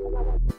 .5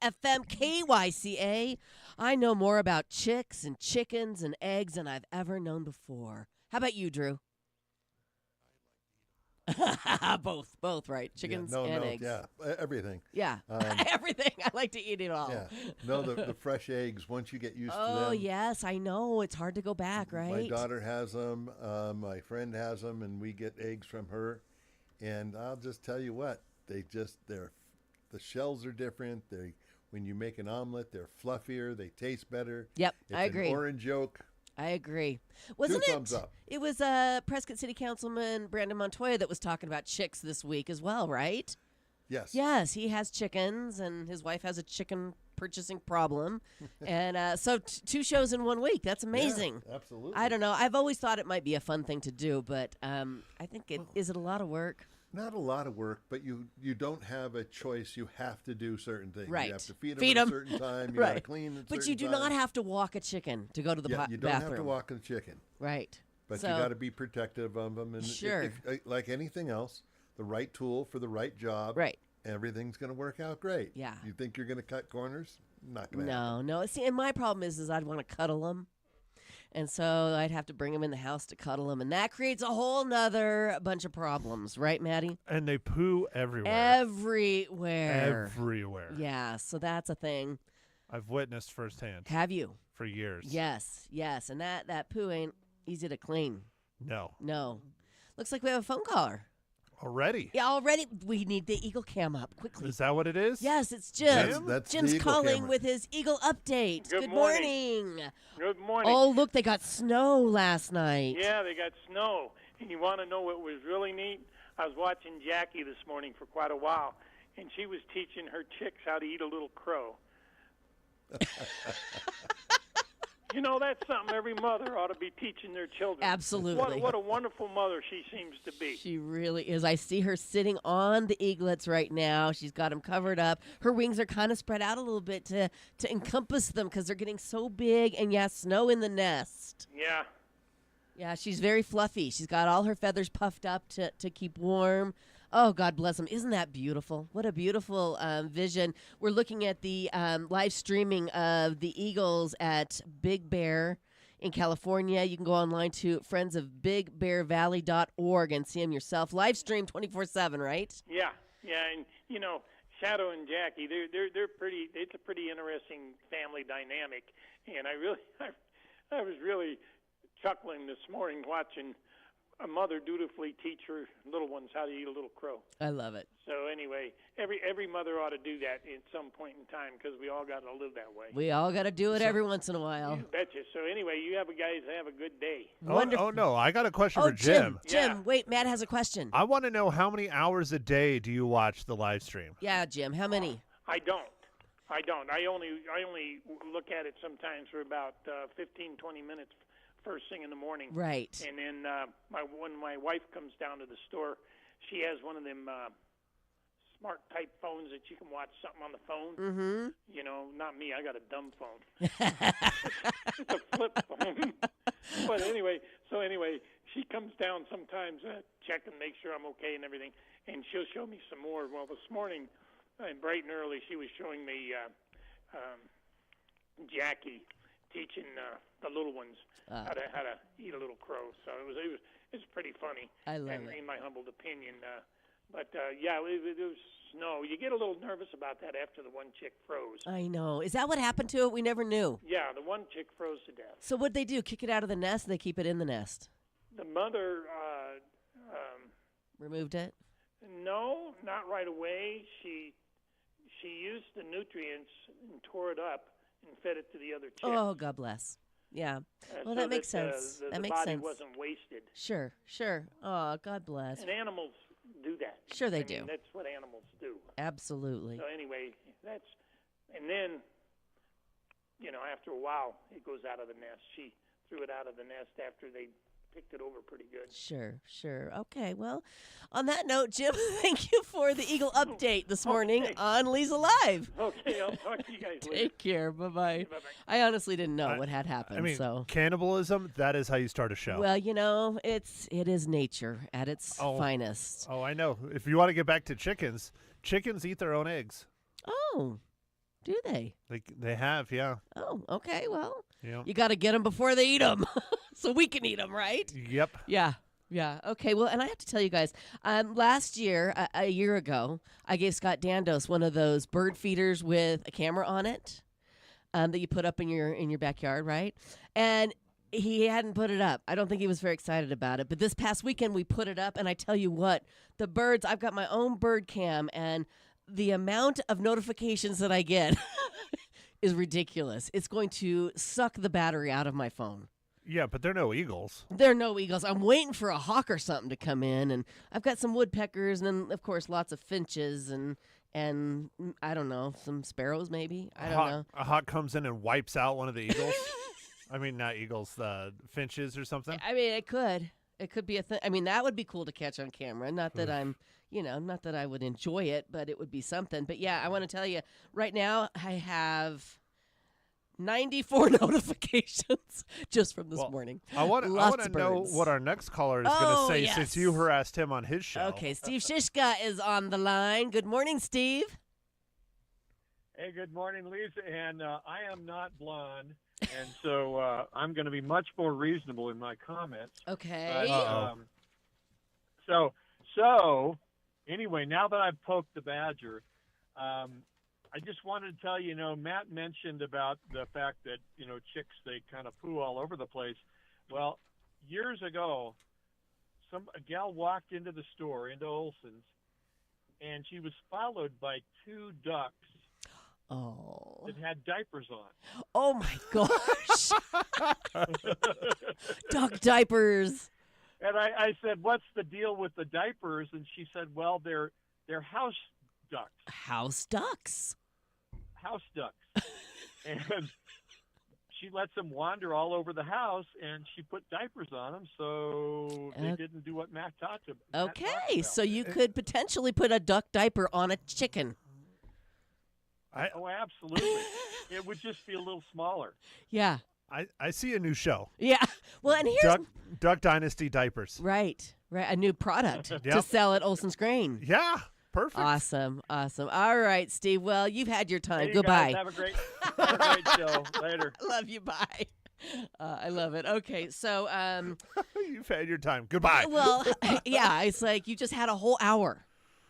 FM KYCA. I know more about chicks and chickens and eggs than I've ever known before. How about you, Drew? both, right? Chickens and eggs. Yeah, everything. Yeah, everything. I like to eat it all. Yeah, no, the fresh eggs. Once you get used to them. Oh yes, I know. It's hard to go back, right? My daughter has them. My friend has them, and we get eggs from her. And I'll just tell you what, the shells are different. When you make an omelet, they're fluffier. They taste better. Yep, it's I agree. An orange yolk. I agree. Wasn't Two thumbs up. It was Prescott City Councilman Brandon Montoya that was talking about chicks this week as well, right? Yes. Yes, he has chickens, and his wife has a chicken purchasing problem. And so 2 shows in 1 week. That's amazing. Yeah, absolutely. I don't know. I've always thought it might be a fun thing to do, but I think is it a lot of work? Not a lot of work, but you don't have a choice. You have to do certain things. Right. You have to feed them at a certain time. You right. got to clean at a But certain you do time. not have to walk a chicken to go to the bathroom. You don't have to walk the chicken. Right. But you got to be protective of them. And sure. if, like anything else, the right tool for the right job. Right. Everything's going to work out great. Yeah. You think you're going to cut corners? Not going to happen. No. See, and my problem is I'd want to cuddle them. And so I'd have to bring them in the house to cuddle them. And that creates a whole nother bunch of problems. Right, Maddie? And they poo everywhere. Everywhere. Yeah, so that's a thing. I've witnessed firsthand. Have you? For years. Yes. And that poo ain't easy to clean. No. Looks like we have a phone caller. Already? Yeah, already. We need the Eagle Cam up quickly. Is that what it is? Yes, it's Jim. That's Jim's the Eagle calling camera. with his Eagle update. Good morning. Good morning. Oh, look, they got snow last night. Yeah, they got snow. And you want to know what was really neat? I was watching Jackie this morning for quite a while, and she was teaching her chicks how to eat a little crow. You know, that's something every mother ought to be teaching their children. Absolutely. What a wonderful mother she seems to be. She really is. I see her sitting on the eaglets right now. She's got them covered up. Her wings are kind of spread out a little bit to encompass them because they're getting so big. And, yeah, snow in the nest. Yeah. Yeah, she's very fluffy. She's got all her feathers puffed up to keep warm. Oh, God bless them. Isn't that beautiful? What a beautiful vision. We're looking at the live streaming of the Eagles at Big Bear in California. You can go online to friendsofbigbearvalley.org and see them yourself. Live stream 24/7, right? Yeah. And, you know, Shadow and Jackie, they're pretty. It's a pretty interesting family dynamic. And I was really chuckling this morning watching a mother dutifully teach her little ones how to eat a little crow. I love it. So anyway, every mother ought to do that at some point in time because we all got to live that way. We all got to do it every once in a while. You betcha. So anyway, you guys have a good day. Oh, no, I got a question for Jim. Yeah. Wait, Matt has a question. I want to know how many hours a day do you watch the live stream? Yeah, Jim, how many? I don't. I only look at it sometimes for about 15, 20 minutes first thing in the morning. Right. And then when my wife comes down to the store, she has one of them smart type phones that you can watch something on the phone. Mm-hmm. You know, not me. I got a dumb phone. It's a flip phone. But anyway, she comes down sometimes, check and make sure I'm okay and everything, and she'll show me some more. Well, this morning, bright and early, she was showing me Jackie teaching the little ones how to eat a little crow. So it was pretty funny. I love it. In my humble opinion. But it was snow. You get a little nervous about that after the one chick froze. I know. Is that what happened to it? We never knew. Yeah, the one chick froze to death. So what'd they do? Kick it out of the nest? Or they keep it in the nest? The mother removed it? No, not right away. She used the nutrients and tore it up and fed it to the other chicks. Oh, God bless. Yeah. Well, that makes sense. That makes body sense. Wasn't wasted. Sure. Oh, God bless. And animals do that. Sure they do. That's what animals do. Absolutely. So anyway, and then, you know, after a while, it goes out of the nest. threw it out of the nest after they picked it over pretty good. Sure. Okay, well, on that note, Jim, thank you for the Eagle update this morning on Leza Live. Okay, I'll talk to you guys later. Take care. Bye-bye. Bye-bye. I honestly didn't know what had happened. I mean, so. cannibalism, that is how you start a show. Well, it is nature at its finest. Oh, I know. If you want to get back to chickens eat their own eggs. Oh, do they? They have, yeah. Oh, okay. Well, Yeah. you got to get them before they eat them, so we can eat them, right? Yep. Yeah. Okay. Well, and I have to tell you guys, last year, a year ago, I gave Scott Dandos one of those bird feeders with a camera on it, that you put up in your backyard, right? And he hadn't put it up. I don't think he was very excited about it. But this past weekend, we put it up, and I tell you what, the birds. I've got my own bird cam, and the amount of notifications that I get is ridiculous. It's going to suck the battery out of my phone. Yeah, but they're no eagles. There are no eagles. I'm waiting for a hawk or something to come in, and I've got some woodpeckers, and then of course lots of finches and I don't know, some sparrows maybe. I don't know. A hawk comes in and wipes out one of the eagles. I mean, not eagles, the finches or something. I mean, it could be a thing. I mean, that would be cool to catch on camera. Not that not that I would enjoy it, but it would be something. But yeah, I want to tell you right now, I have 94 notifications just from this morning. I want to know what our next caller is going to say since you harassed him on his show. Okay, Steve Shishka is on the line. Good morning, Steve. Hey, good morning, Leza. And I am not blonde, and so I'm going to be much more reasonable in my comments. Okay. So anyway, now that I've poked the badger, I just wanted to tell you, Matt mentioned about the fact that, chicks, they kind of poo all over the place. Well, years ago, a gal walked into the store, into Olson's, and she was followed by 2 ducks that had diapers on. Oh, my gosh. Duck diapers. And I said, what's the deal with the diapers? And she said, well, they're house ducks. House ducks. House ducks. And she lets them wander all over the house, and she put diapers on them, so they didn't do what Matt taught them. Okay, so you could potentially put a duck diaper on a chicken. Oh, absolutely. It would just be a little smaller. Yeah. I see a new show. Yeah. Well, and here's Duck Dynasty diapers. Right. A new product to sell at Olson's Grain. Yeah. Perfect. Awesome. All right, Steve. Well, you've had your time. Hey, Goodbye. Guys, have a great show. Later. Love you. Bye. I love it. Okay, so you've had your time. Goodbye. Well, yeah, it's like you just had a whole hour.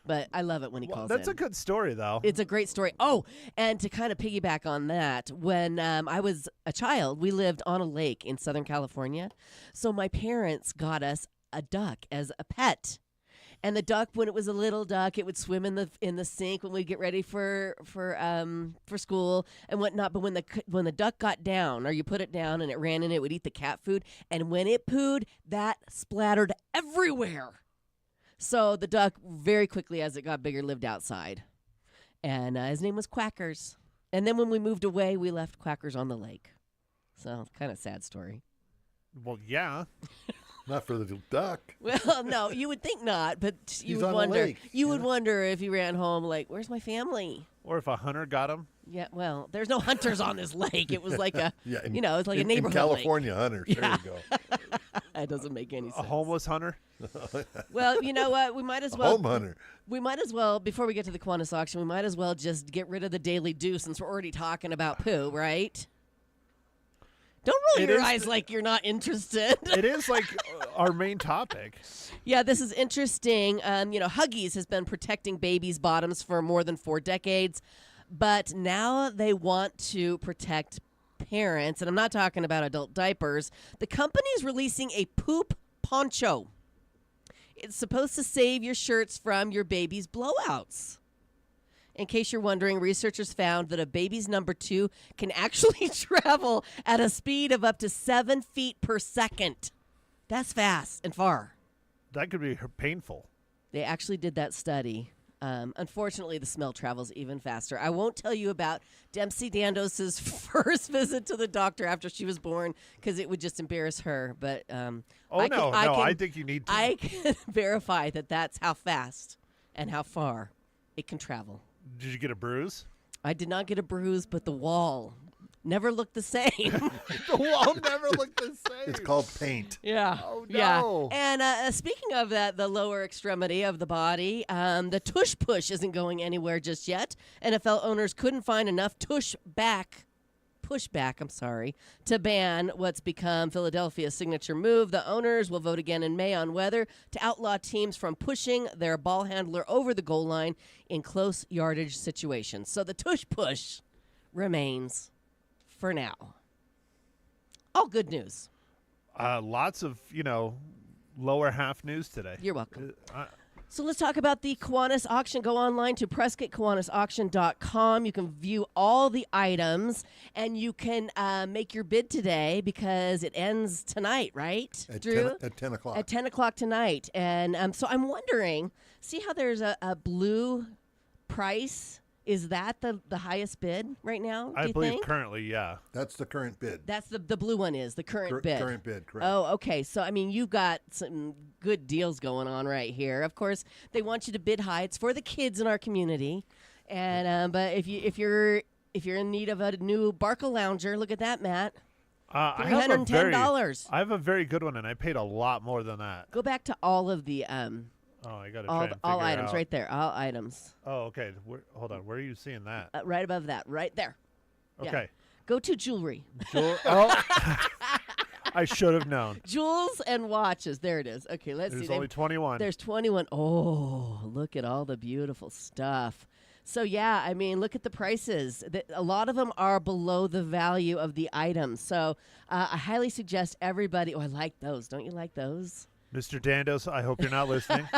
But I love it when he calls That's in. a good story, though. It's a great story. Oh, and to kind of piggyback on that, when I was a child, we lived on a lake in Southern California. So my parents got us a duck as a pet. And the duck, when it was a little duck, it would swim in the sink when we get ready for school and whatnot. But when the duck got down, or you put it down and it ran in, it would eat the cat food. And when it pooed, that splattered everywhere. So the duck, very quickly as it got bigger, lived outside. And his name was Quackers. And then when we moved away, we left Quackers on the lake. So kind of sad story. Well, yeah. Not for the little duck. Well, no, you would think not, but you He's would on wonder. the lake. You would wonder if he ran home like, where's my family? Or if a hunter got him. Yeah, well, there's no hunters on this lake. It was like a, it's like a in neighborhood California hunters. Yeah. There you go. That doesn't make any sense. A homeless hunter? Well, you know what? We might as well. Home hunter. We might as well, before we get to the Qantas auction, we might as well just get rid of the Daily Do since we're already talking about poo, right? Don't roll your eyes like you're not interested. It is like our main topic. Yeah, this is interesting. Huggies has been protecting babies' bottoms for more than 4 decades, but now they want to protect parents, and I'm not talking about adult diapers. The company is releasing a poop poncho. It's supposed to save your shirts from your baby's blowouts. In case you're wondering, researchers found that a baby's number 2 can actually travel at a speed of up to 7 feet per second. That's fast and far. That could be painful. They actually did that study. Unfortunately, the smell travels even faster. I won't tell you about Dempsey Dandos's first visit to the doctor after she was born because it would just embarrass her. But I think you need to. I can verify that that's how fast and how far it can travel. Did you get a bruise? I did not get a bruise, but the wall never looked the same. The wall never looked the same. It's called paint. Yeah. Oh, Yeah. no. And speaking of that, the lower extremity of the body, the tush push isn't going anywhere just yet. NFL owners couldn't find enough pushback, to ban what's become Philadelphia's signature move. The owners will vote again in May on whether to outlaw teams from pushing their ball handler over the goal line in close yardage situations. So the tush push remains for now. All good news. Lots of, lower half news today. You're welcome. So let's talk about the Kiwanis auction. Go online to PrescottKiwanisAuction.com. You can view all the items, and you can make your bid today because it ends tonight, right, Drew? At 10 o'clock. At 10 o'clock tonight. And so I'm wondering, see how there's a blue price? Is that the highest bid right now, do I you believe think? currently, yeah. That's the current bid. That's the blue one is, the current bid. Current bid, correct. Oh, okay. So, I mean, you've got some good deals going on right here. Of course, they want you to bid high. It's for the kids in our community. And but if you're in need of a new Barca lounger, look at that, Matt. I have $310. I have a very good one, and I paid a lot more than that. Go back to all of the I got to try and all figure it items out. right there. All items. Oh, okay. Hold on. Where are you seeing that? Right above that. Right there. Yeah. Okay. Go to jewelry. I should have known. Jewels and watches. There it is. Okay, let's There's see. only 21. There's 21. Oh, look at all the beautiful stuff. So, yeah, I mean, look at the prices. A lot of them are below the value of the items. So I highly suggest everybody. Oh, I like those. Don't you like those? Mr. Dandos, I hope you're not listening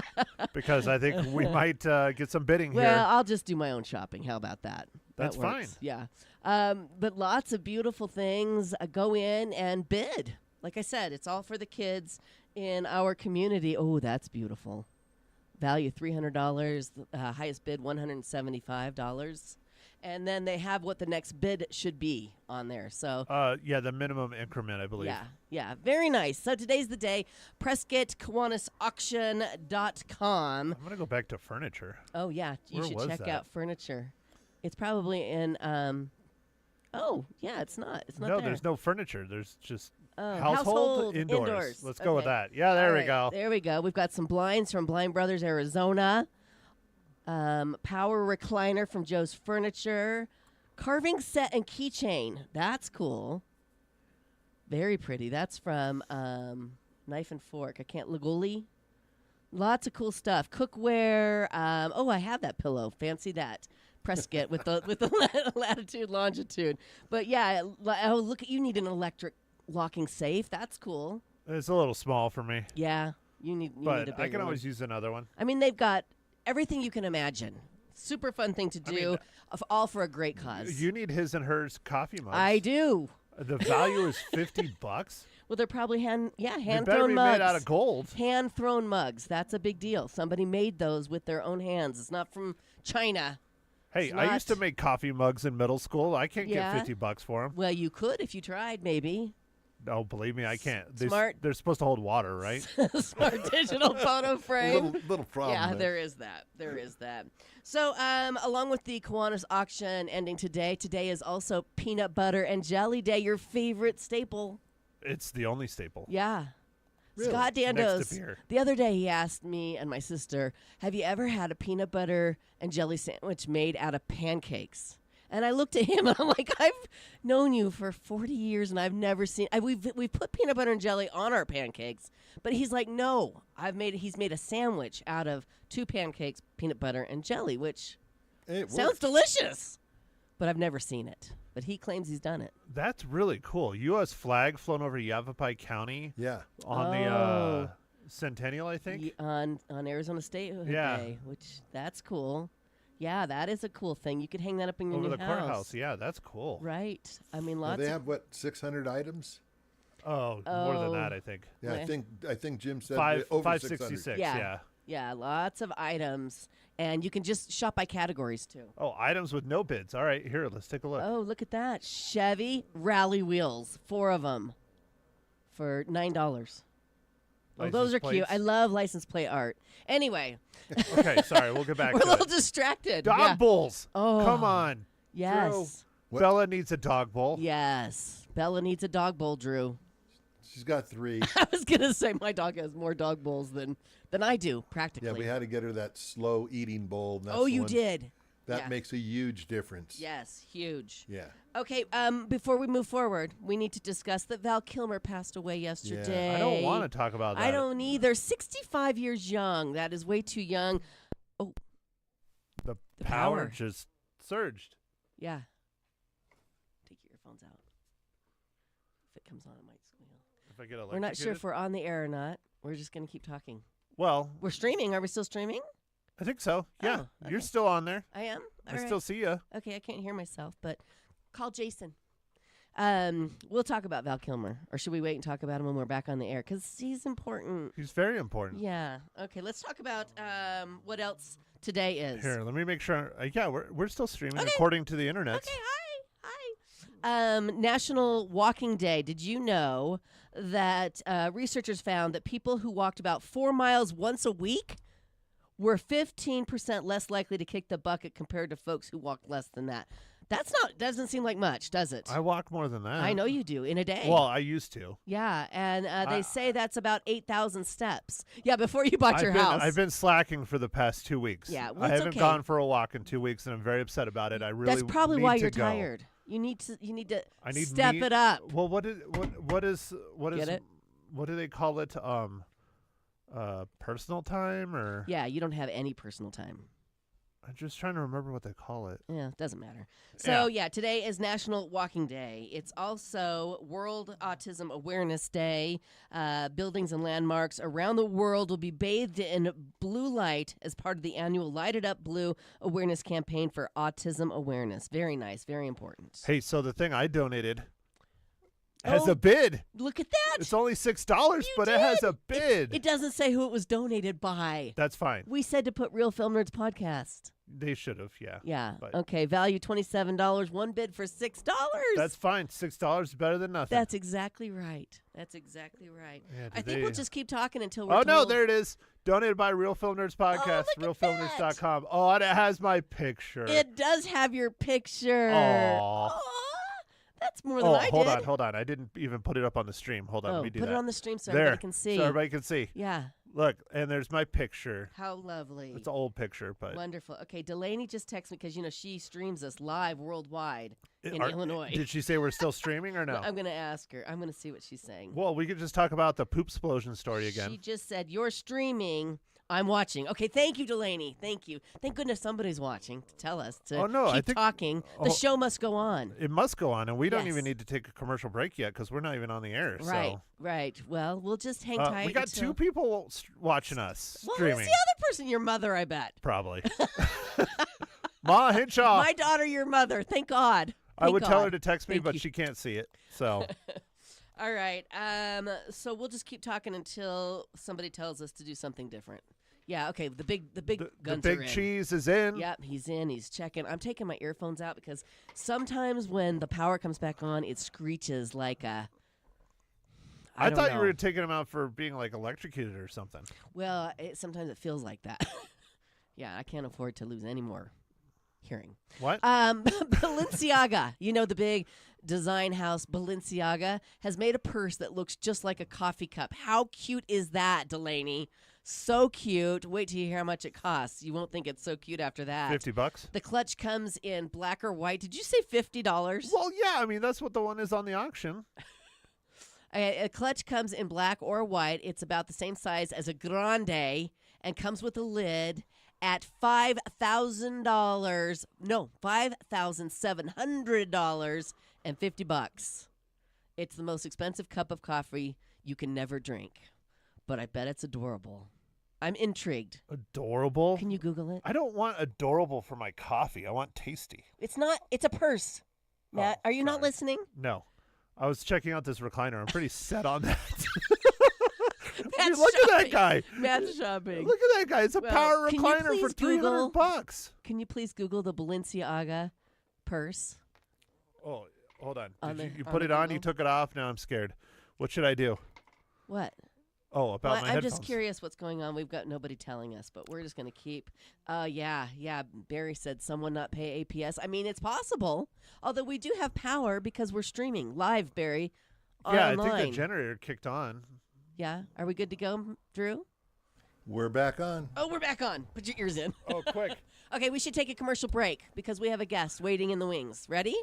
because I think we might get some bidding Well, here. I'll just do my own shopping. How about that? That's That works. fine. Yeah. But lots of beautiful things. Go in and bid. Like I said, it's all for the kids in our community. Oh, that's beautiful. Value $300. Highest bid $175. And then they have what the next bid should be on there. So Yeah, the minimum increment, I believe. yeah, very nice. So today's the day. PrescottKiwanisAuction.com. I'm going to go back to furniture. Oh, yeah. You Where should was check that? out furniture. It's probably in, oh, yeah, it's not. It's not No, there. there's no furniture. There's just Oh, household indoors. Let's go with Okay. that. Yeah, there All we right, go. There we go. We've got some blinds from Blind Brothers, Arizona. Power recliner from Joe's Furniture. Carving set and keychain. That's cool. Very pretty. That's from Knife and Fork. Leguli. Lots of cool stuff. Cookware. I have that pillow. Fancy that. Prescott with the latitude, longitude. But yeah, look, you need an electric locking safe. That's cool. It's a little small for me, Yeah, you need a but bigger I can one. always use another one. I mean, they've got everything you can imagine. Super fun thing to do, mean, all for a great cause. You need his and hers coffee mugs. I do. The value is $50. Well, they're probably They hand better thrown be mugs. made out of gold. Hand thrown mugs. That's a big deal. Somebody made those with their own hands. It's not from China. Hey, It's I used to not- make coffee mugs in middle school. I can't Yeah? get $50 for them. Well, you could if you tried, maybe. No, believe me, I can't. Smart. They're supposed to hold water, right? Smart digital photo frame. Little problem. Yeah, there. there is that. There is that. So, along with the Kiwanis auction ending today is also peanut butter and jelly day, your favorite staple. It's the only staple. Yeah. Really? Scott Next Dandos, to beer. the other day he asked me and my sister, have you ever had a peanut butter and jelly sandwich made out of pancakes? And I looked at him and I'm like, I've known you for 40 years and I've never seen. We've put peanut butter and jelly on our pancakes, but he's like, no, he's made a sandwich out of 2 pancakes, peanut butter and jelly, which It sounds works. delicious, but I've never seen it. But he claims he's done it. That's really cool. U.S. flag flown over Yavapai County Yeah. on Oh. the Centennial, I think. On Arizona State Yeah. Day, which that's cool. Yeah, that is a cool thing. You could hang that up in your Over new the house. courthouse. Yeah, that's cool. Right. I mean, Well, lots they of have what 600 items? Oh, more than Oh. that, I think. Yeah, Okay. I think Jim said Five, over 566. 600. Yeah. Yeah. Yeah, lots of items. And you can just shop by categories, too. Oh, items with no bids. All right, here, let's take a look. Oh, look at that. Chevy rally wheels, 4 of them for $9. Oh, those License are cute. plates. I love license plate art. Anyway, Okay, sorry, we'll get back we're a to little it. distracted. Dog Yeah. bowls. Oh. Come on. Yes. What? Bella needs a dog bowl. Yes. Bella needs a dog bowl, Drew. She's got 3. I was going to say my dog has more dog bowls than I do, practically. Yeah, we had to get her that slow eating bowl. And that's Oh, the you one- did? That Yeah. makes a huge difference. Yes, huge. Yeah. Okay, before we move forward, we need to discuss that Val Kilmer passed away yesterday. I don't want to talk about that. I don't either. 65 years young. That is way too young. The The power power. just surged. Yeah. Take your earphones out. If it comes on, it might squeal. If I get We're not sure if we're on the air or not. We're just going to keep talking. Well, We're streaming. Are we still streaming? I think so. Yeah, Oh, you're okay. still on there. I am? I All right. still see you. Okay, I can't hear myself, but call Jason. We'll talk about Val Kilmer. Or should we wait and talk about him when we're back on the air? Because he's important. He's very important. Yeah. Okay, let's talk about what else today is. Here, let me make sure. Yeah, we're still streaming Okay. according to the internet. Okay, hi. National Walking Day. Did you know that researchers found that people who walked about 4 miles once a week were 15% less likely to kick the bucket compared to folks who walked less than that? Doesn't seem like much, does it? I walk more than that. I know you do in a day. Well, I used to. Yeah, and they say that's about 8,000 steps. Yeah, before you bought your house. I've been slacking for the past 2 weeks. Yeah, well, I it's haven't okay. gone for a walk in 2 weeks, and I'm very upset about it. I really That's probably need why to you're go. tired. You need to I need step me- it up. Well, what is Get it? what do they call it? Personal time or? Yeah, you don't have any personal time. I'm just trying to remember what they call it. Yeah, it doesn't matter. So, yeah, today is National Walking Day. It's also World Autism Awareness Day. Buildings and landmarks around the world will be bathed in blue light as part of the annual Light It Up Blue awareness campaign for autism awareness. Very nice, very important. Hey, so the thing I donated has Oh, a bid. Look at that. It's only $6, but it has a bid. It doesn't say who it was donated by. That's fine. We said to put Real Film Nerds podcast. They should have, yeah. Yeah. But- Okay. Value $27. One bid for $6. That's fine. $6 is better than nothing. That's exactly right. That's exactly right. Yeah, I did think we'll they- just keep talking until we're Oh, no, told- there it is. Donated by Real Film Nerds Podcast, look at realfilmnerds.com. Oh, and it has my picture. It does have your picture. Aw. Aw, that's more than Oh, I hold did. on, hold on. I didn't even put it up on the stream. Hold on, Oh, let me do put that. it on the stream so there, everybody can see. so everybody can see. Yeah. Look, and there's my picture. How lovely. It's an old picture, but Wonderful. Okay, Delaney just texted me because, she streams us live worldwide in Are- Illinois. Did she say we're still streaming or no? I'm going to ask her. I'm going to see what she's saying. Well, we could just talk about the poop explosion story She again. just said, you're streaming. I'm watching. Okay, thank you, Delaney. Thank you. Thank goodness somebody's watching to tell us to Oh, no, keep I think- talking. The oh. show must go on. It must go on, and we don't Yes. even need to take a commercial break yet because we're not even on the air. Right, So. right. Well, we'll just hang tight. We got until... 2 people watching us Well, streaming. who's the other person? Your mother, I bet. Probably. Ma Hinshaw. My daughter, your mother. Thank God. I Thank would tell God. her to text me, Thank but you. she can't see it. So All right. So we'll just keep talking until somebody tells us to do something different. Yeah. Okay. The big the guns big are in. cheese is in. Yep, he's in. He's checking. I'm taking my earphones out because sometimes when the power comes back on, it screeches like a. I don't thought know. you were taking him out for being like electrocuted or something. Well, sometimes it feels like that. Yeah, I can't afford to lose any more hearing. What? Balenciaga, the big design house Balenciaga has made a purse that looks just like a coffee cup. How cute is that, Delaney? So cute. Wait till you hear how much it costs. You won't think it's so cute after that. $50? The clutch comes in black or white. Did you say $50? Well, yeah. I mean, that's what the one is on the auction. A clutch comes in black or white. It's about the same size as a grande and comes with a lid at $5,000. No, $5,750. It's the most expensive cup of coffee you can never drink, but I bet it's adorable. I'm intrigued. Adorable. Can you Google it? I don't want adorable for my coffee. I want tasty. It's not. It's a purse. Matt, Oh, are you not sorry. listening? No. I was checking out this recliner. I'm pretty set on that. Matt's look at that shopping. guy. Matt's shopping. Look at that guy. It's a Well, power can you recliner for please Google- $300. Can you please Google the Balenciaga purse? Oh, hold on. On Did the- you on put the it on? You Google? took it off. Now I'm scared. What should I do? What? Oh, about Well, my I'm headphones. just curious what's going on. We've got nobody telling us, but we're just going to keep. Yeah. Barry said someone not pay APS. I mean, it's possible. Although we do have power because we're streaming live, Barry. Yeah, Online. I think the generator kicked on. Yeah. Are we good to go, Drew? We're back on. Oh, we're back on. Put your ears in. Oh, quick. Okay, we should take a commercial break because we have a guest waiting in the wings. Ready?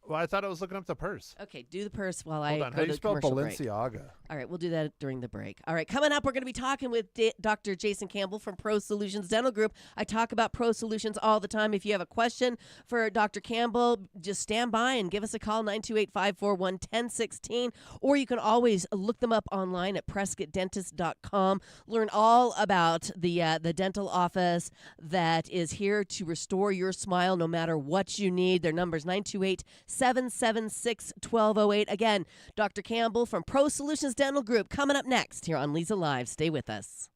Well, I thought I was looking up the purse. Okay, do the purse while I Hold on. go How do to you spell commercial break. Balenciaga? All right, we'll do that during the break. All right, coming up, we're going to be talking with Dr. Jason Campbell from Pro Solutions Dental Group. I talk about Pro Solutions all the time. If you have a question for Dr. Campbell, just stand by and give us a call, 928-541-1016, or you can always look them up online at PrescottDentist.com. Learn all about the dental office that is here to restore your smile no matter what you need. Their number is 928-776-1208. Again, Dr. Campbell from Pro Solutions Dental Group coming up next here on Leza Live. Stay with us.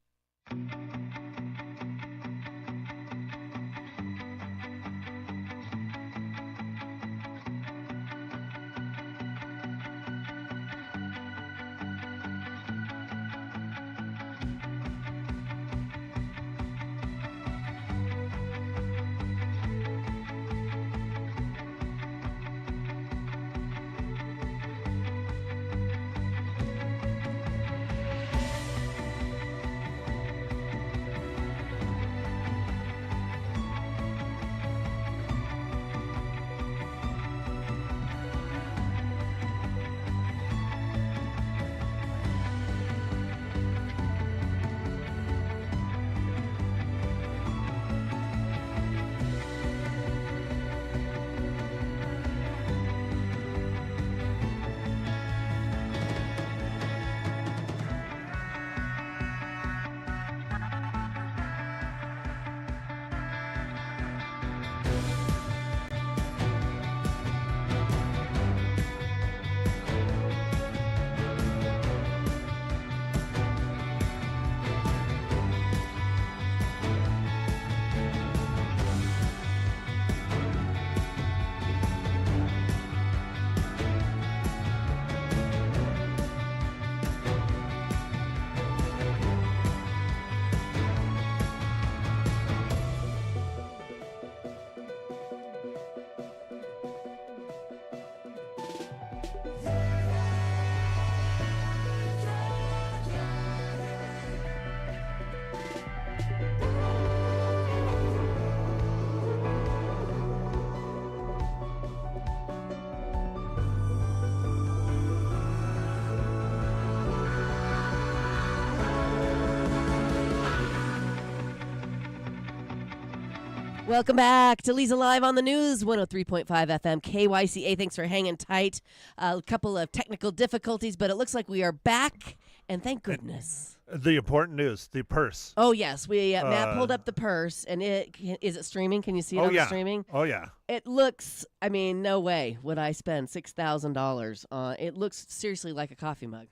Welcome back to Leza Live on the News, 103.5 FM, KYCA. Thanks for hanging tight. A couple of technical difficulties, but it looks like we are back, and thank goodness. The important news, the purse. Oh, yes. Matt pulled up the purse, and is it streaming? Can you see it on the streaming? Oh, yeah. It looks, I mean, no way would I spend $6,000 on it. Looks seriously like a coffee mug.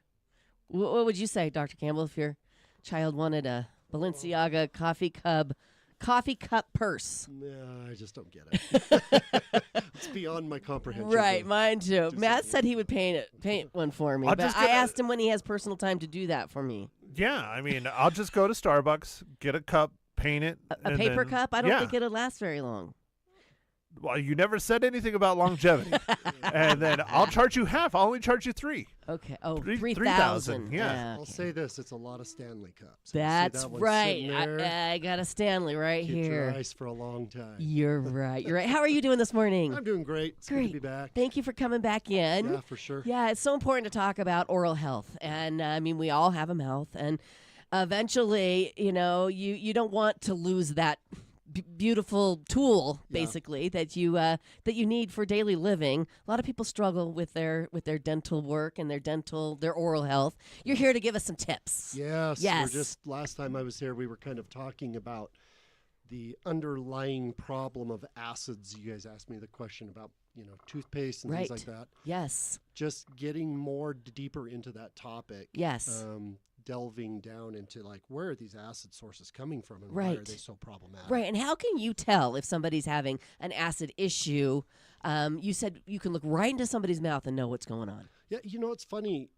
What would you say, Dr. Campbell, if your child wanted a Balenciaga coffee cup purse? No, I just don't get it. It's beyond my comprehension. Right, mine too. just Matt like- said he would paint one for me, I'll but just I get a- asked him when he has personal time to do that for me. Yeah, I mean, I'll just go to Starbucks, get a cup, paint it. A and paper then- cup? I don't yeah. think it'll last very long. Well, you never said anything about longevity. And then I'll charge you half. I'll only charge you $3,000. Okay. Oh, 3,000, 3,000. yeah. I'll okay. say this: it's a lot of Stanley cups. You see That's that one right. sitting there? I got a Stanley right Keeps your here. ice for a long time. You're right. You're right. How are you doing this morning? I'm doing great. It's good Great. to be back. Thank you for coming back in. Yeah, for sure. Yeah, it's so important to talk about oral health. And I mean, we all have a mouth. And eventually, you don't want to lose that beautiful tool, Yeah. basically, that you need for daily living. A lot of people struggle with their dental work and their oral health. You're here to give us some tips. Yes. Yes. Last time I was here, we were kind of talking about the underlying problem of acids. You guys asked me the question about, toothpaste and Right. things like that. Yes. Just getting more deeper into that topic. Yes. delving down into like, where are these acid sources coming from and why are Right. they so problematic? Right. And how can you tell if somebody's having an acid issue? You said you can look right into somebody's mouth and know what's going on. Yeah, it's funny.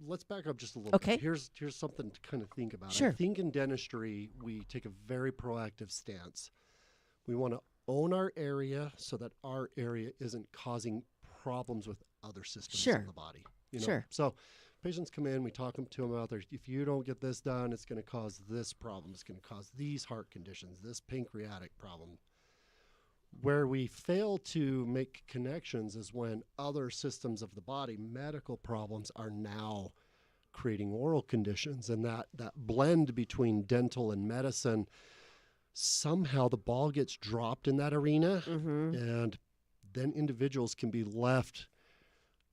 Let's back up just a little Okay. bit. Here's something to kind of think about. Sure. I think in dentistry, we take a very proactive stance. We want to own our area so that our area isn't causing problems with other systems Sure. in the body. Sure. So patients come in, we talk to them about if you don't get this done, it's going to cause this problem. It's going to cause these heart conditions, this pancreatic problem. Where we fail to make connections is when other systems of the body, medical problems, are now creating oral conditions. And that blend between dental and medicine, somehow the ball gets dropped in that arena. Mm-hmm. And then individuals can be left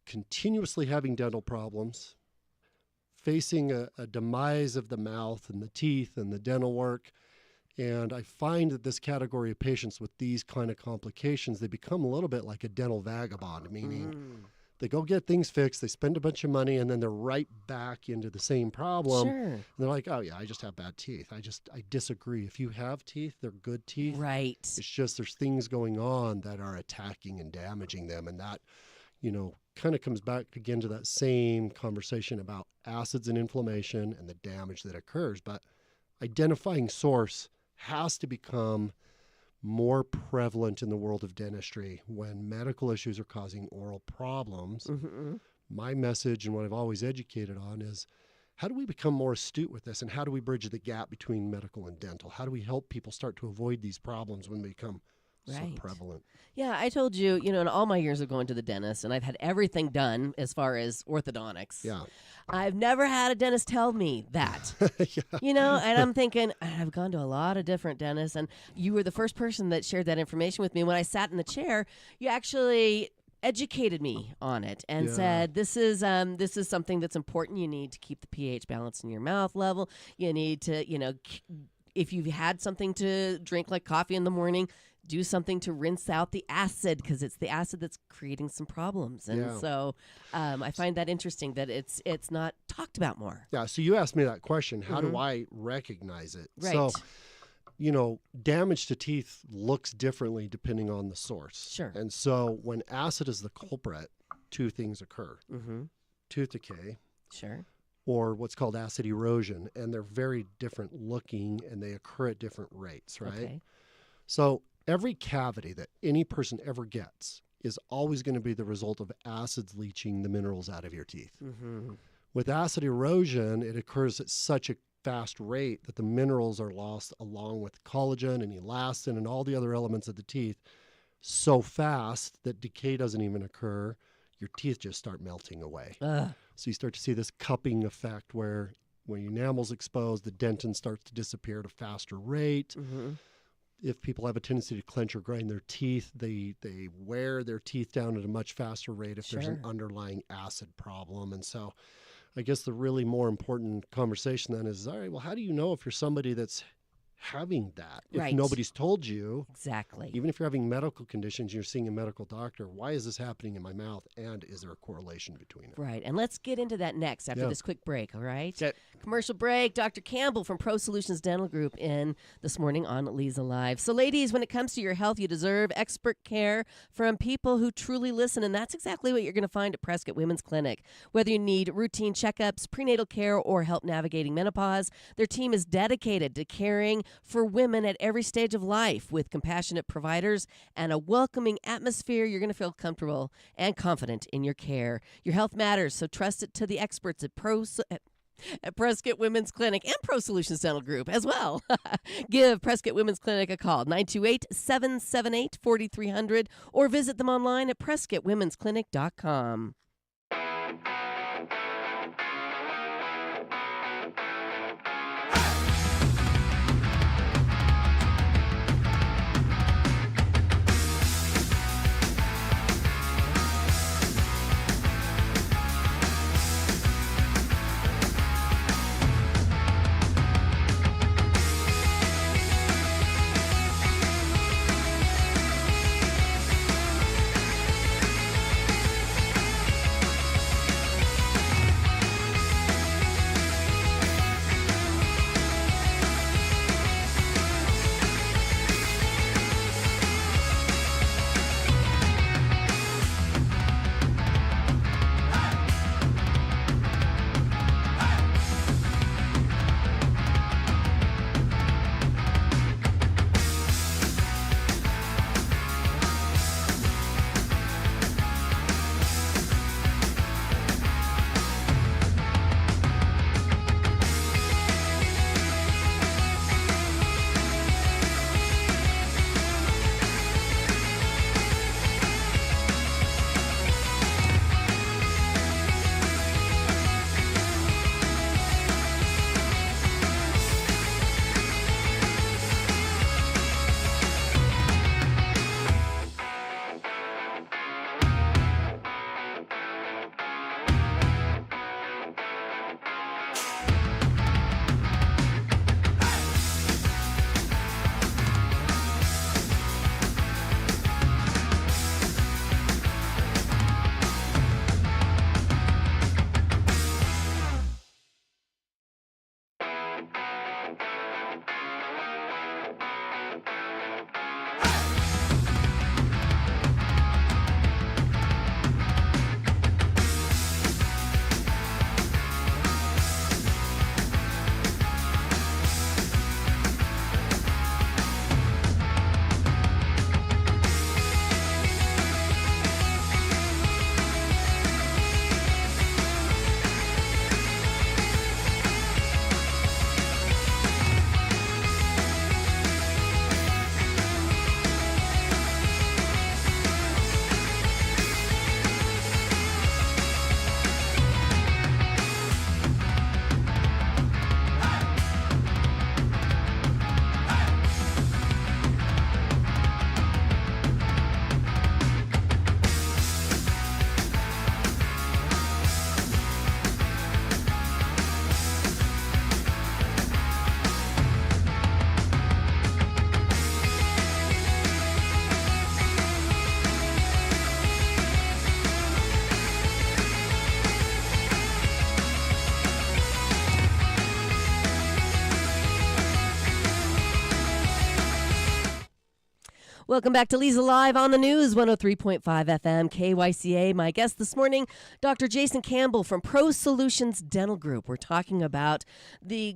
continuously having dental problems, facing a demise of the mouth and the teeth and the dental work. And I find that this category of patients with these kind of complications, they become a little bit like a dental vagabond, meaning they go get things fixed, they spend a bunch of money, and then they're right back into the same problem. Sure. And they're like, oh yeah, I just have bad teeth. I disagree. If you have teeth, they're good teeth. Right. It's just there's things going on that are attacking and damaging them. And that, kind of comes back again to that same conversation about acids and inflammation and the damage that occurs. But identifying source has to become more prevalent in the world of dentistry when medical issues are causing oral problems. Mm-hmm. My message and what I've always educated on is, how do we become more astute with this, and how do we bridge the gap between medical and dental? How do we help people start to avoid these problems when they become so Right. prevalent? Yeah, I told you, in all my years of going to the dentist, and I've had everything done as far as orthodontics. Yeah. I've never had a dentist tell me that. Yeah. And I'm thinking, I've gone to a lot of different dentists, and you were the first person that shared that information with me. When I sat in the chair, you actually educated me on it and Yeah. said, this is something that's important. You need to keep the pH balance in your mouth level. You need to, if you've had something to drink like coffee in the morning, do something to rinse out the acid, because it's the acid that's creating some problems. And Yeah. so I find that interesting that it's not talked about more. Yeah. So you asked me that question. How Mhm. do I recognize it? Right. So, damage to teeth looks differently depending on the source. Sure. And so when acid is the culprit, two things occur: Mm-hmm. tooth decay Sure. or what's called acid erosion. And they're very different looking and they occur at different rates, right? Okay. So every cavity that any person ever gets is always going to be the result of acids leaching the minerals out of your teeth. Mm-hmm. With acid erosion, it occurs at such a fast rate that the minerals are lost along with collagen and elastin and all the other elements of the teeth so fast that decay doesn't even occur. Your teeth just start melting away. Ugh. So you start to see this cupping effect where when your enamel's exposed, the dentin starts to disappear at a faster rate. Mm-hmm. If people have a tendency to clench or grind their teeth, they wear their teeth down at a much faster rate if there's an Sure. underlying acid problem. And so I guess the really more important conversation then is, all right, well, how do you know if you're somebody that's having that? If Right. nobody's told you, Exactly. even if you're having medical conditions, you're seeing a medical doctor, why is this happening in my mouth? And is there a correlation between it? Right. And let's get into that next after Yeah. this quick break, all right? Okay. Commercial break. Dr. Campbell from Pro Solutions Dental Group in this morning on Leza Live. So, ladies, when it comes to your health, you deserve expert care from people who truly listen. And that's exactly what you're going to find at Prescott Women's Clinic. Whether you need routine checkups, prenatal care, or help navigating menopause, their team is dedicated to caring for women at every stage of life with compassionate providers and a welcoming atmosphere. You're going to feel comfortable and confident in your care. Your health matters, so trust it to the experts at Prescott Women's Clinic and Pro Solutions Dental Group as well. Give Prescott Women's Clinic a call, 928-778-4300, or visit them online at PrescottWomen'sClinic.com. Welcome back to Leza Live on the News, 103.5 FM, KYCA. My guest this morning, Dr. Jason Campbell from Pro Solutions Dental Group. We're talking about the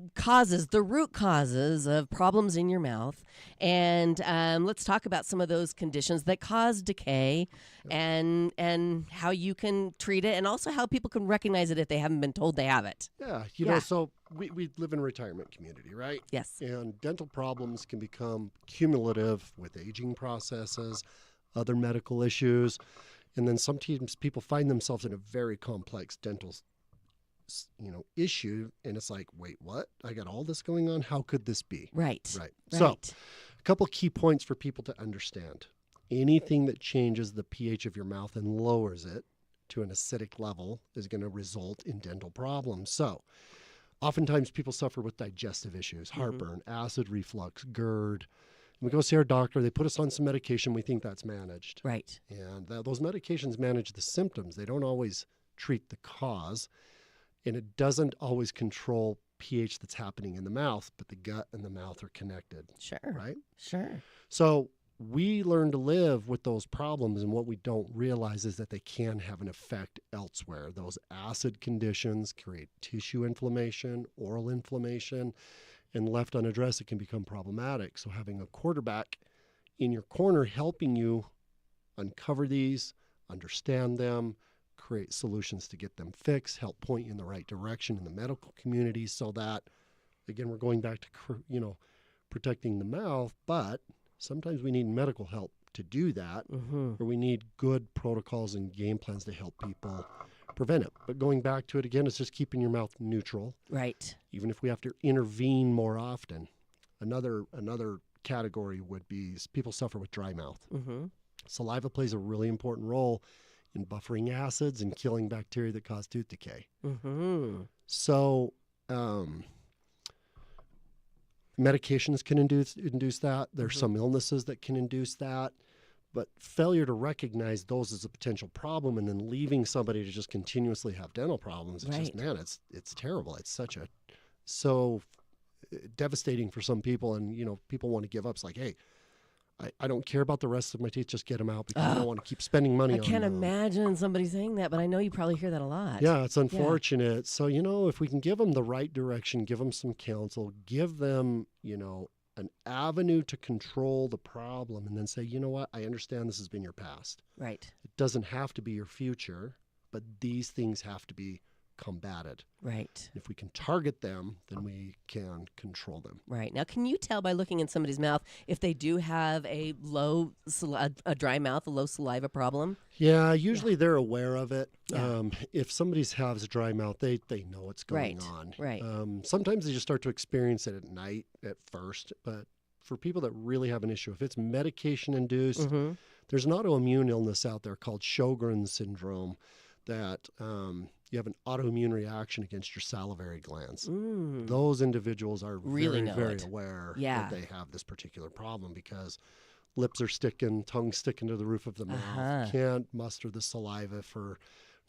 root causes of problems in your mouth. And let's talk about some of those conditions that cause decay and how you can treat it, and also how people can recognize it if they haven't been told they have it. Yeah, you know, so we live in a retirement community, right? Yes. And dental problems can become cumulative with aging processes, other medical issues, and then sometimes people find themselves in a very complex dental, issue, and it's like, wait, what? I got all this going on? How could this be? Right. So, a couple key points for people to understand. Anything that changes the pH of your mouth and lowers it to an acidic level is going to result in dental problems. So, oftentimes people suffer with digestive issues, heartburn, acid reflux, GERD. We go see our doctor, they put us on some medication, we think that's managed. Right. And those medications manage the symptoms. They don't always treat the cause, and it doesn't always control pH that's happening in the mouth, but the gut and the mouth are connected. Sure. Right? Sure. So we learn to live with those problems, and what we don't realize is that they can have an effect elsewhere. Those acid conditions create tissue inflammation, oral inflammation, and left unaddressed, it can become problematic. So having a quarterback in your corner helping you uncover these, understand them, create solutions to get them fixed, help point you in the right direction in the medical community, so that, again, we're going back to, protecting the mouth, but sometimes we need medical help to do that, or we need good protocols and game plans to help people prevent it. But going back to it again, it's just keeping your mouth neutral. Right. Even if we have to intervene more often. Another category would be people suffer with dry mouth. Saliva plays a really important role in buffering acids and killing bacteria that cause tooth decay. So medications can induce that. There's some illnesses that can induce that. But failure to recognize those as a potential problem and then leaving somebody to just continuously have dental problems, it's just, man, it's terrible. It's so devastating for some people. And, people want to give up. It's like, hey, I don't care about the rest of my teeth. Just get them out because I don't want to keep spending money on them. I can't imagine somebody saying that, but I know you probably hear that a lot. Yeah, it's unfortunate. Yeah. So, if we can give them the right direction, give them some counsel, give them, an avenue to control the problem, and then say, you know what, I understand this has been your past. Right. It doesn't have to be your future, but these things have to be combated. Right. If we can target them, then we can control them. Right. Now, can you tell by looking in somebody's mouth if they do have a dry mouth, a low saliva problem? Yeah, usually they're aware of it. Yeah. If somebody has a dry mouth, they know what's going on. Right. Sometimes they just start to experience it at night at first, but for people that really have an issue, if it's medication induced, there's an autoimmune illness out there called Sjogren's syndrome that you have an autoimmune reaction against your salivary glands. Those individuals are really very aware that they have this particular problem because lips are sticking, tongue's sticking to the roof of the mouth, can't muster the saliva for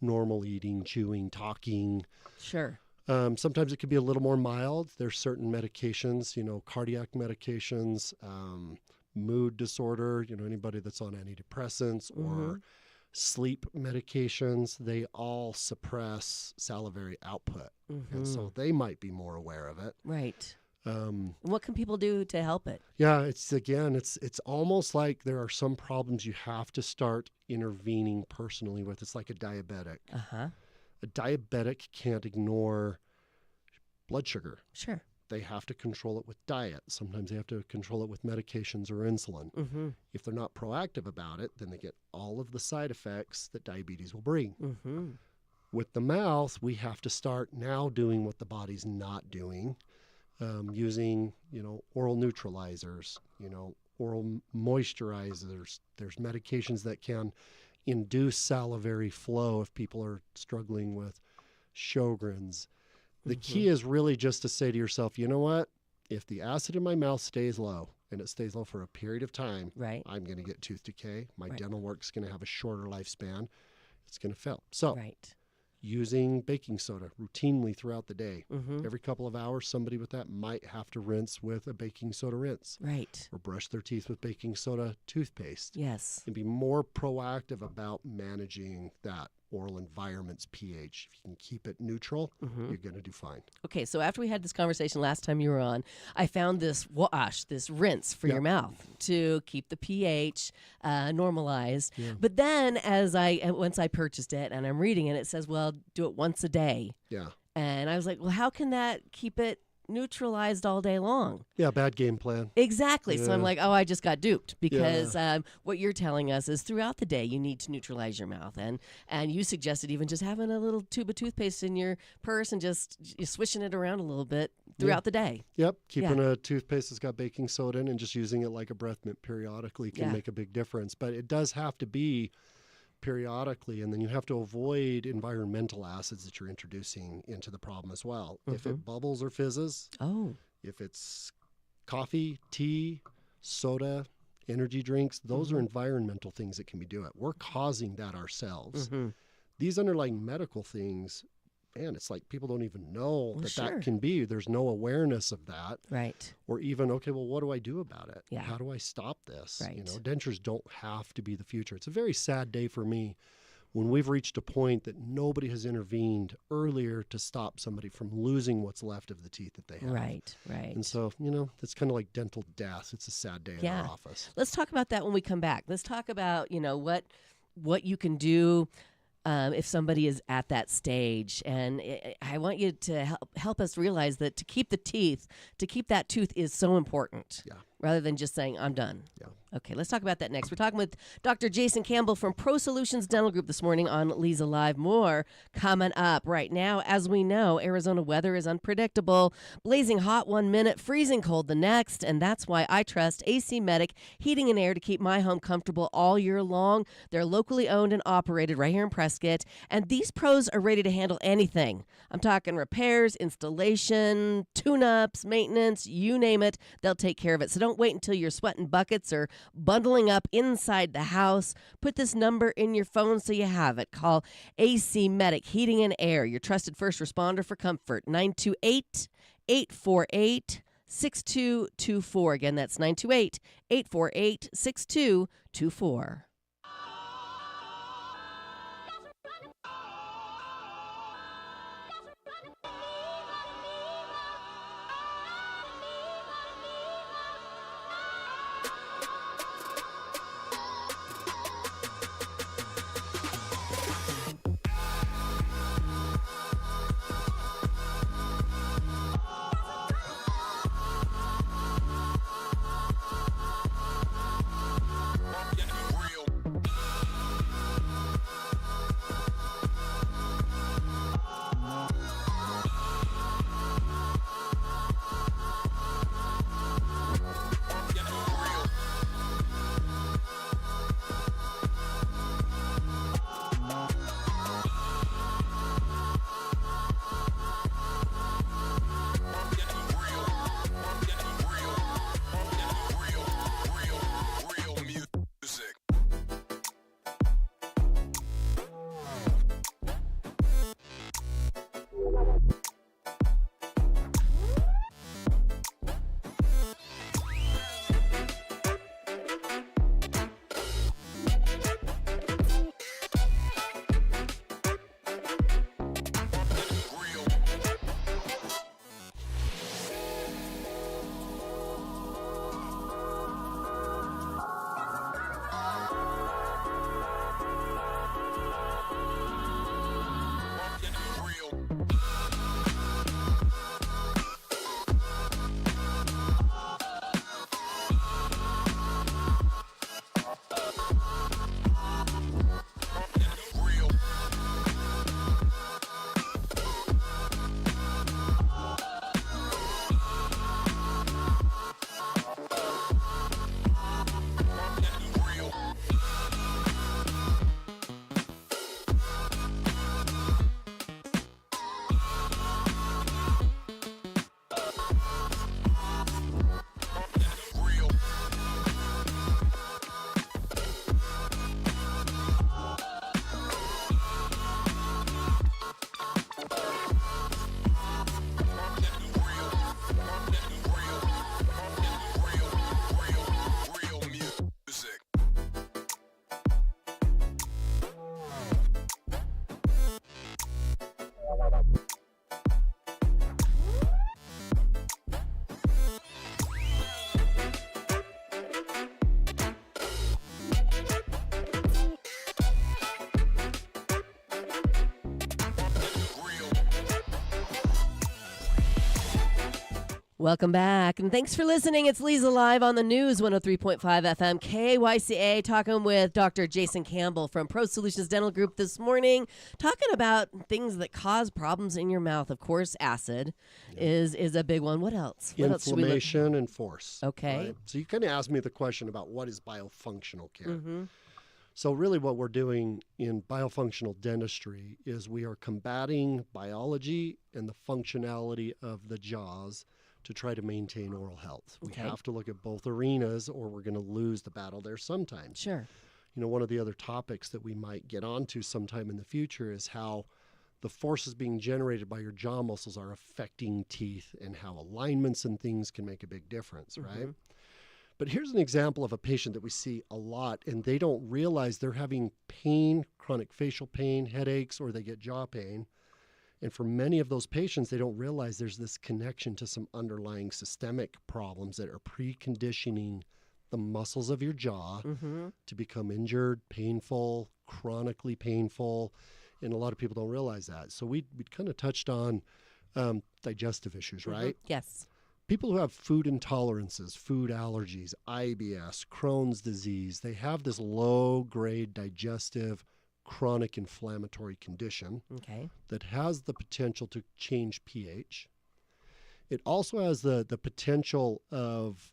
normal eating, chewing, talking. Sure. Sometimes it could be a little more mild. There's certain medications, cardiac medications, mood disorder, anybody that's on antidepressants or sleep medications, they all suppress salivary output. And so they might be more aware of it. Right. What can people do to help it? Yeah, it's almost like there are some problems you have to start intervening personally with. It's like a diabetic. A diabetic can't ignore blood sugar. Sure. They have to control it with diet. Sometimes they have to control it with medications or insulin. If they're not proactive about it, then they get all of the side effects that diabetes will bring. With the mouth, we have to start now doing what the body's not doing, using, oral neutralizers, oral moisturizers. There's medications that can induce salivary flow if people are struggling with Sjogren's. The key is really just to say to yourself, you know what? If the acid in my mouth stays low, and it stays low for a period of time, I'm going to get tooth decay. My dental work's going to have a shorter lifespan. It's going to fail. So Using baking soda routinely throughout the day. Mm-hmm. Every couple of hours, somebody with that might have to rinse with a baking soda rinse. Right. Or brush their teeth with baking soda toothpaste. Yes. And be more proactive about managing that oral environment's pH. If you can keep it neutral, you're going to do fine. Okay, so after we had this conversation last time you were on, I found this wash, this rinse for your mouth to keep the pH normalized. Yeah. But then once I purchased it and I'm reading it, it says, well, do it once a day. Yeah. And I was like, well, how can that keep it neutralized all day long? Yeah, bad game plan. Exactly. So I'm Yeah. like, oh, I just got duped because what you're telling us is throughout the day you need to neutralize your mouth, and you suggested even just having a little tube of toothpaste in your purse and just swishing it around a little bit throughout the day. Yep, keeping a toothpaste that's got baking soda in and just using it like a breath mint periodically can Yeah. make a big difference. But it does have to be periodically, and then you have to avoid environmental acids that you're introducing into the problem as well. If it bubbles or fizzes, Oh, if it's coffee, tea, soda, energy drinks, those are environmental things that can be doing it. We're causing that ourselves. These underlying medical things, man, it's like people don't even know that can be. There's no awareness of that. right. Or even, okay, well, what do I do about it? Yeah. How do I stop this? Right. Dentures don't have to be the future. It's a very sad day for me when we've reached a point that nobody has intervened earlier to stop somebody from losing what's left of the teeth that they have. Right, right. And so, it's kind of like dental death. It's a sad day in our office. Let's talk about that when we come back. Let's talk about, what you can do if somebody is at that stage. And I want you to help us realize that to keep that tooth is so important. Yeah. Rather than just saying, I'm done. Yeah. Okay, let's talk about that next. We're talking with Dr. Jason Campbell from Pro Solutions Dental Group this morning on Leza Live. More coming up right now. As we know, Arizona weather is unpredictable. Blazing hot 1 minute, freezing cold the next. And that's why I trust AC Medic Heating and Air to keep my home comfortable all year long. They're locally owned and operated right here in Prescott. And these pros are ready to handle anything. I'm talking repairs, installation, tune-ups, maintenance, you name it. They'll take care of it. So don't wait until you're sweating buckets or bundling up inside the house. Put this number in your phone so you have it. Call AC Medic Heating and Air, your trusted first responder for comfort. 928-848-6224. Again, that's 928-848-6224. Welcome back, and thanks for listening. It's Leza Live on the News, 103.5 FM, KYCA, talking with Dr. Jason Campbell from Pro Solutions Dental Group this morning, talking about things that cause problems in your mouth. Of course, acid is a big one. What else? What else should we look? Inflammation and force. Okay. Right? So you kind of asked me the question about what is biofunctional care. Mm-hmm. So really what we're doing in biofunctional dentistry is we are combating biology and the functionality of the jaws to try to maintain oral health. Okay. We have to look at both arenas or we're going to lose the battle there sometimes. Sure. You know, one of the other topics that we might get onto sometime in the future is how the forces being generated by your jaw muscles are affecting teeth and how alignments and things can make a big difference, right? But here's an example of a patient that we see a lot, and they don't realize they're having pain, chronic facial pain, headaches, or they get jaw pain. And for many of those patients, they don't realize there's this connection to some underlying systemic problems that are preconditioning the muscles of your jaw to become injured, painful, chronically painful. And a lot of people don't realize that. So we kind of touched on digestive issues, right? Yes. People who have food intolerances, food allergies, IBS, Crohn's disease, they have this low-grade digestive chronic inflammatory condition Okay. that has the potential to change pH. It also has the potential of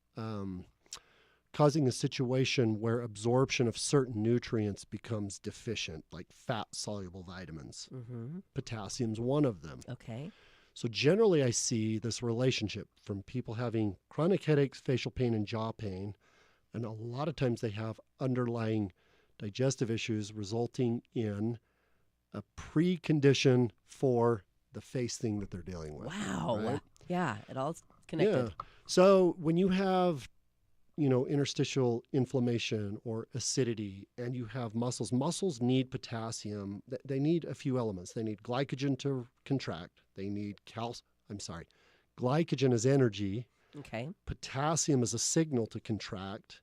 causing a situation where absorption of certain nutrients becomes deficient, like fat-soluble vitamins. Potassium's one of them. Okay. So generally I see this relationship from people having chronic headaches, facial pain, and jaw pain, and a lot of times they have underlying digestive issues resulting in a precondition for the face thing that they're dealing with. Wow. Right? Yeah, it all's connected. Yeah. So when you have, you know, interstitial inflammation or acidity and you have muscles need potassium. They need a few elements. They need glycogen to contract. They need glycogen as energy. Okay. Potassium is a signal to contract.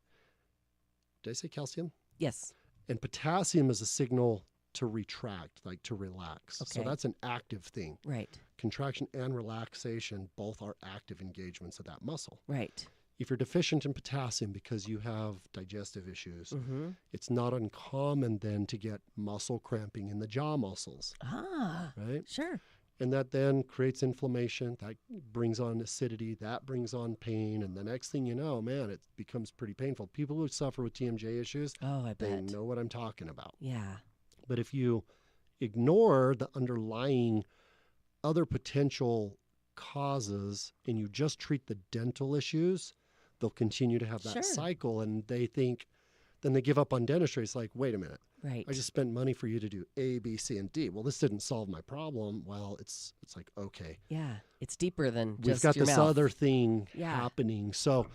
Did I say calcium? Yes. And potassium is a signal to retract, like to relax. So Okay. that's an active thing. Right. Contraction and relaxation both are active engagements of that muscle. Right. If you're deficient in potassium because you have digestive issues, Mm-hmm. it's not uncommon then to get muscle cramping in the jaw muscles, Ah, right? sure. And that then creates inflammation. That brings on acidity. That brings on pain. And the next thing you know, man, it becomes pretty painful. People who suffer with TMJ issues, Oh, I they bet. know what I'm talking about. Yeah. But if you ignore the underlying other potential causes and you just treat the dental issues, they'll continue to have that Sure. cycle, and they think, then they give up on dentistry. It's like, wait a minute, Right. I just spent money for you to do A, B, C, and D. Well, this didn't solve my problem. Well, it's like, okay, Yeah. It's deeper than we've just got your this mouth. other thing Yeah. happening. So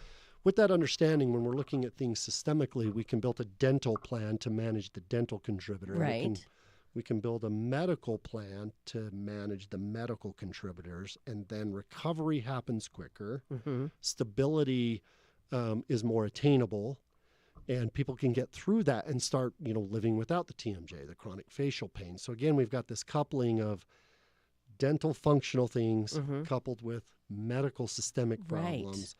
with that understanding, when we're looking at things systemically, we can build a dental plan to manage the dental contributor. Right. We can build a medical plan to manage the medical contributors, and then recovery happens quicker. Mm-hmm. Stability is more attainable, and people can get through that and start, you know, living without the TMJ, the chronic facial pain. So again, we've got this coupling of dental functional things Mhm. coupled with medical systemic Right. problems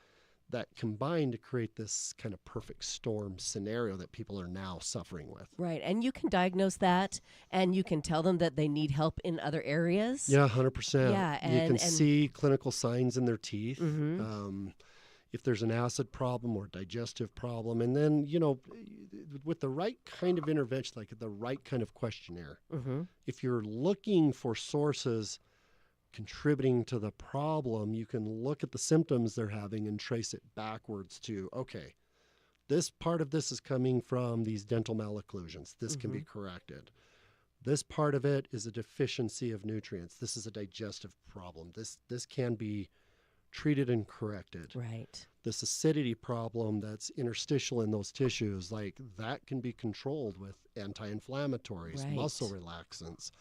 that combine to create this kind of perfect storm scenario that people are now suffering with. Right. And you can diagnose that, and you can tell them that they need help in other areas. Yeah, 100%. Yeah, you can and- see clinical signs in their teeth. Mhm. If there's an acid problem or digestive problem, and then, you know, with the right kind of intervention, like the right kind of questionnaire, Mm-hmm. if you're looking for sources contributing to the problem, you can look at the symptoms they're having and trace it backwards to, okay, this part of this is coming from these dental malocclusions. This can be corrected. This part of it is a deficiency of nutrients. This is a digestive problem. This can be treated and corrected. Right. This acidity problem that's interstitial in those tissues, like that can be controlled with anti-inflammatories, Right. muscle relaxants,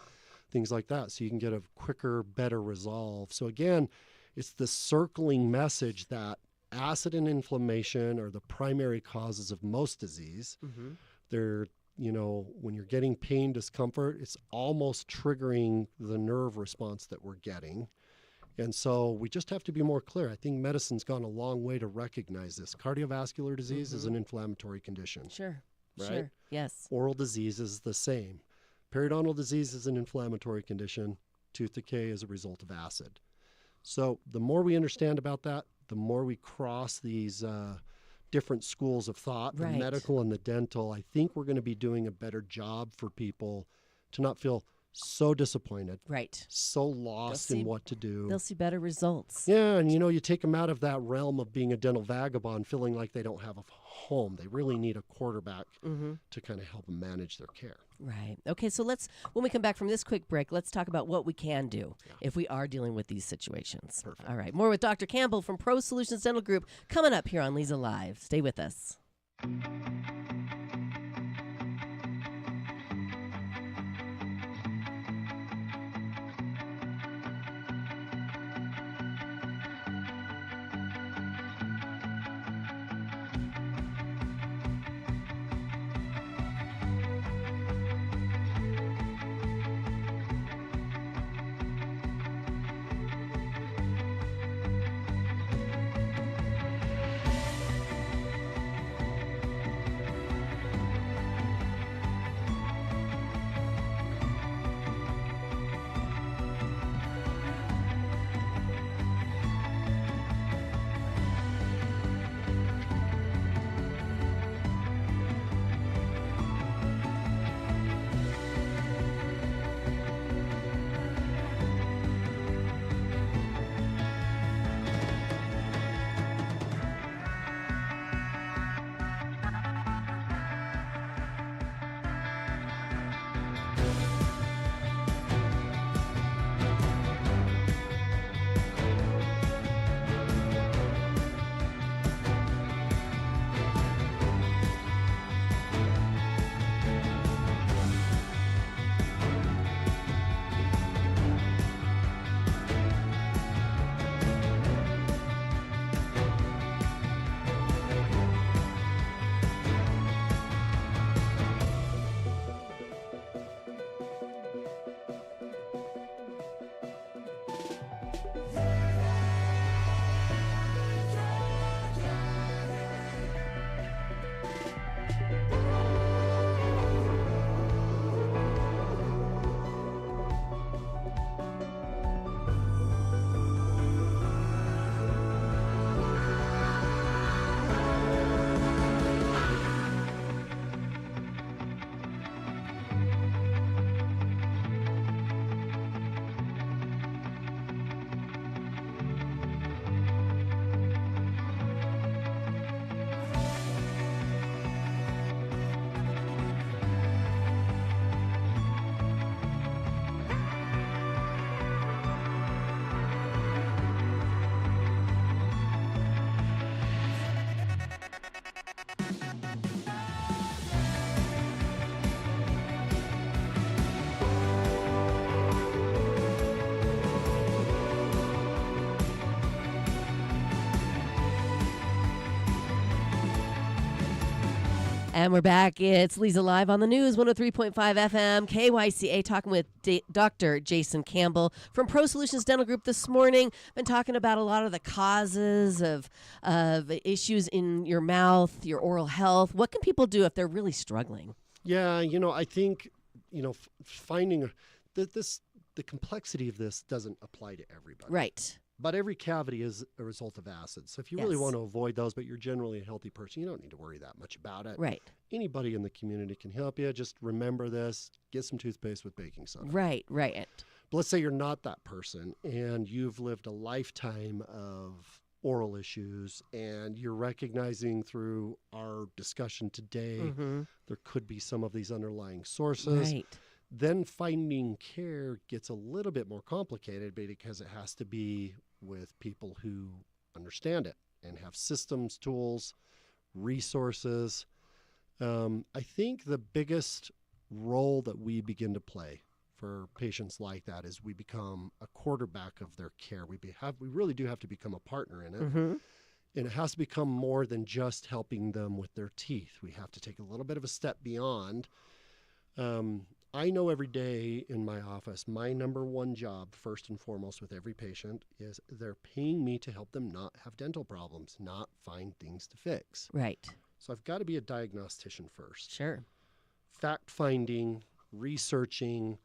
things like that. So you can get a quicker, better resolve. So again, it's the circling message that acid and inflammation are the primary causes of most disease. Mm-hmm. They're, you know, when you're getting pain, discomfort, it's almost triggering the nerve response that we're getting. And so we just have to be more clear. I think medicine's gone a long way to recognize this. Cardiovascular disease is an inflammatory condition. Sure. Right? Sure. Yes. Oral disease is the same. Periodontal disease is an inflammatory condition. Tooth decay is a result of acid. So the more we understand about that, the more we cross these different schools of thought, Right. the medical and the dental, I think we're going to be doing a better job for people to not feel so disappointed, Right. so lost see- in what to do. They'll see better results. Yeah, and you take them out of that realm of being a dental vagabond, feeling like they don't have a home. They really need a quarterback to kind of help them manage their care. Right. Okay, so when we come back from this quick break, let's talk about what we can do if we are dealing with these situations. Perfect. All right. More with Dr. Campbell from Pro Solutions Dental Group coming up here on Leza Live. Stay with us. And we're back. It's Leza Live on the news, 103.5 FM, KYCA, talking with Dr. Jason Campbell from Pro Solutions Dental Group this morning. Been talking about a lot of the causes of issues in your mouth, your oral health. What can people do if they're really struggling? Yeah, I think, finding the complexity of this doesn't apply to everybody. Right. But every cavity is a result of acid. So if you really Yes. want to avoid those, but you're generally a healthy person, you don't need to worry that much about it. Right. Anybody in the community can help you. Just remember this. Get some toothpaste with baking soda. Right. Right. But let's say you're not that person and you've lived a lifetime of oral issues and you're recognizing through our discussion today there could be some of these underlying sources. Right. Then finding care gets a little bit more complicated because it has to be with people who understand it and have systems, tools, resources. I think the biggest role that we begin to play for patients like that is we become a quarterback of their care. We really do have to become a partner in it. And it has to become more than just helping them with their teeth. We have to take a little bit of a step beyond. I know every day in my office, my number one job, first and foremost with every patient, is they're paying me to help them not have dental problems, not find things to fix. Right. So I've got to be a diagnostician first. Sure. Fact finding, researching,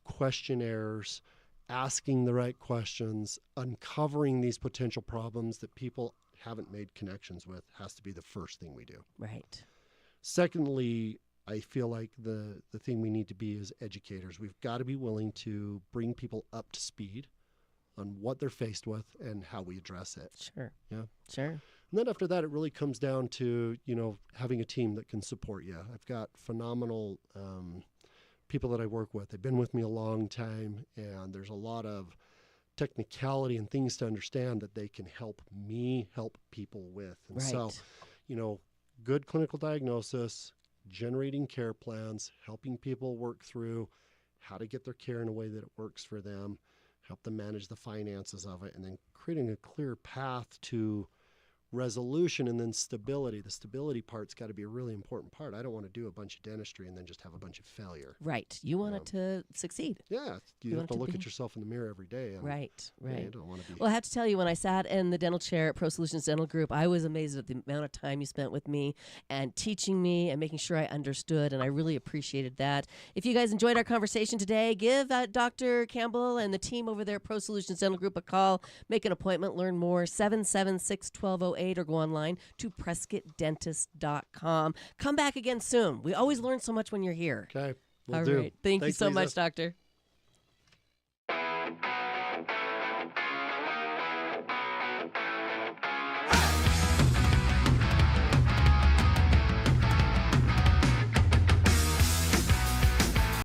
questionnaires, asking the right questions, uncovering these potential problems that people haven't made connections with has to be the first thing we do. Right. Secondly, I feel like the thing we need to be as educators. We've got to be willing to bring people up to speed on what they're faced with and how we address it. Sure. Yeah. Sure. And then after that, it really comes down to, having a team that can support you. I've got phenomenal people that I work with. They've been with me a long time, and there's a lot of technicality and things to understand that they can help me help people with. And so, good clinical diagnosis, generating care plans, helping people work through how to get their care in a way that it works for them, help them manage the finances of it, and then creating a clear path to resolution and then stability. The stability part's got to be a really important part. I don't want to do a bunch of dentistry and then just have a bunch of failure. Right. You want it to succeed. Yeah. You have want to it to look be- at yourself in the mirror every day. And, Right. yeah, Right. you don't want to be. Well, I have to tell you, when I sat in the dental chair at Pro Solutions Dental Group, I was amazed at the amount of time you spent with me and teaching me and making sure I understood, and I really appreciated that. If you guys enjoyed our conversation today, give Dr. Campbell and the team over there at Pro Solutions Dental Group a call, make an appointment, learn more, 776-1208, or go online to PrescottDentist.com. Come back again soon. We always learn so much when you're here. Okay. We'll All do. right. Thank you Thanks, so Leza. much, Doctor.